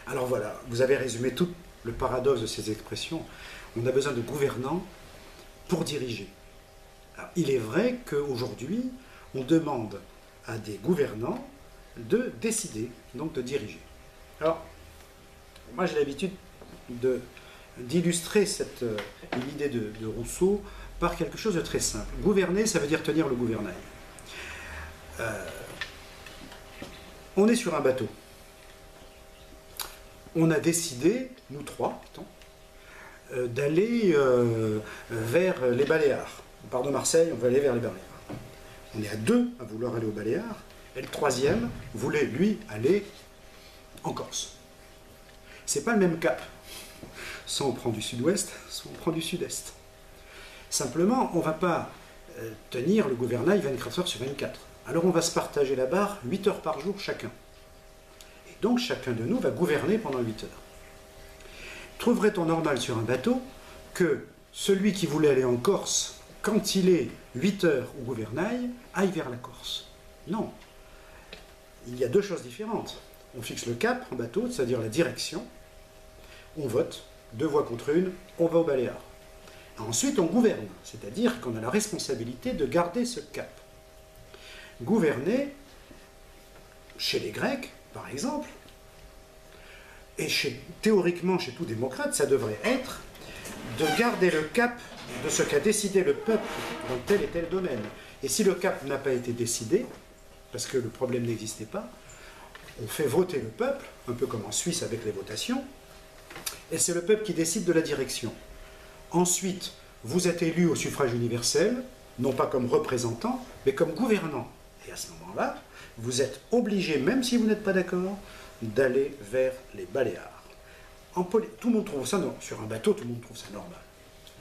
Alors voilà, vous avez résumé tout le paradoxe de ces expressions. On a besoin de gouvernants pour diriger. Alors, il est vrai qu'aujourd'hui, on demande à des gouvernants de décider, donc de diriger. Alors, moi j'ai l'habitude d'illustrer l'idée de Rousseau par quelque chose de très simple. Gouverner, ça veut dire tenir le gouvernail. On est sur un bateau. On a décidé, nous trois, d'aller vers les Baléares. On part de Marseille, on va aller vers les Baléares. On est à deux à vouloir aller aux Baléares, et le troisième voulait, lui, aller en Corse. C'est pas le même cap. Soit on prend du sud-ouest, soit on prend du sud-est. Simplement, on ne va pas tenir le gouvernail 24 heures sur 24. Alors on va se partager la barre 8 heures par jour chacun. Et donc chacun de nous va gouverner pendant 8 heures. Trouverait-on normal sur un bateau que celui qui voulait aller en Corse, quand il est 8 heures au gouvernail, aille vers la Corse? Non. Il y a deux choses différentes. On fixe le cap en bateau, c'est-à-dire la direction. On vote, 2 voix contre 1, on va aux Baléares. Ensuite, on gouverne, c'est-à-dire qu'on a la responsabilité de garder ce cap. Gouverner, chez les Grecs, par exemple, et théoriquement chez tout démocrate, ça devrait être de garder le cap de ce qu'a décidé le peuple dans tel et tel domaine. Et si le cap n'a pas été décidé, parce que le problème n'existait pas, on fait voter le peuple, un peu comme en Suisse avec les votations, et c'est le peuple qui décide de la direction. Ensuite, vous êtes élu au suffrage universel, non pas comme représentant, mais comme gouvernant. Et à ce moment-là, vous êtes obligé, même si vous n'êtes pas d'accord, d'aller vers les Baléares. Tout le monde trouve ça, non, sur un bateau, tout le monde trouve ça normal.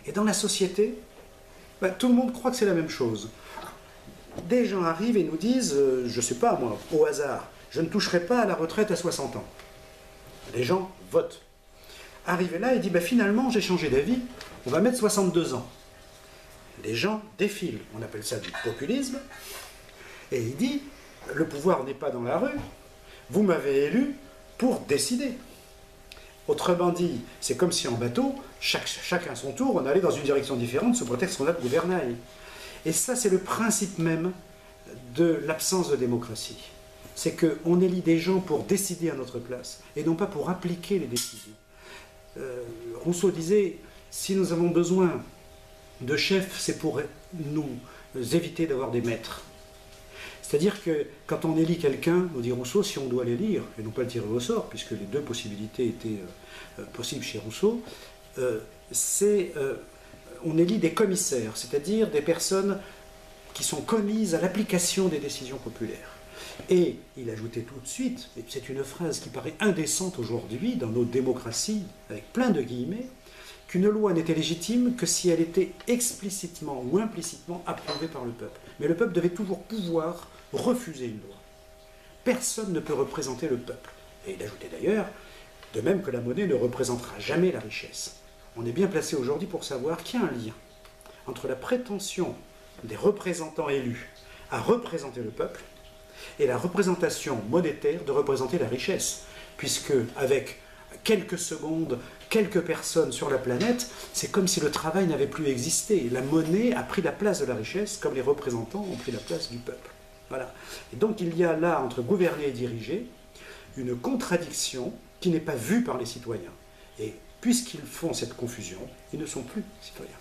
Et dans la société, tout le monde croit que c'est la même chose. Des gens arrivent et nous disent, je ne sais pas moi, au hasard, je ne toucherai pas à la retraite à 60 ans. Les gens votent. Arrivé là, il dit, finalement, j'ai changé d'avis, on va mettre 62 ans. Les gens défilent, on appelle ça du populisme, et il dit, le pouvoir n'est pas dans la rue, vous m'avez élu pour décider. Autrement dit, c'est comme si en bateau, chacun son tour, on allait dans une direction différente sous prétexte qu'on a le gouvernail. Et ça, c'est le principe même de l'absence de démocratie. C'est qu'on élit des gens pour décider à notre place, et non pas pour appliquer les décisions. Rousseau disait, si nous avons besoin de chefs, c'est pour nous éviter d'avoir des maîtres. C'est-à-dire que quand on élit quelqu'un, nous dit Rousseau, si on doit l'élire, et non pas le tirer au sort, puisque les deux possibilités étaient possibles chez Rousseau, on élit des commissaires, c'est-à-dire des personnes qui sont commises à l'application des décisions populaires. Et il ajoutait tout de suite, et c'est une phrase qui paraît indécente aujourd'hui dans nos démocraties, avec plein de guillemets, qu'une loi n'était légitime que si elle était explicitement ou implicitement approuvée par le peuple. Mais le peuple devait toujours pouvoir refuser une loi. Personne ne peut représenter le peuple. Et il ajoutait d'ailleurs, de même que la monnaie ne représentera jamais la richesse. On est bien placé aujourd'hui pour savoir qu'il y a un lien entre la prétention des représentants élus à représenter le peuple et la représentation monétaire de représenter la richesse. Puisque avec quelques secondes, quelques personnes sur la planète, c'est comme si le travail n'avait plus existé. La monnaie a pris la place de la richesse, comme les représentants ont pris la place du peuple. Voilà. Et donc il y a là, entre gouverner et diriger, une contradiction qui n'est pas vue par les citoyens. Et puisqu'ils font cette confusion, ils ne sont plus citoyens.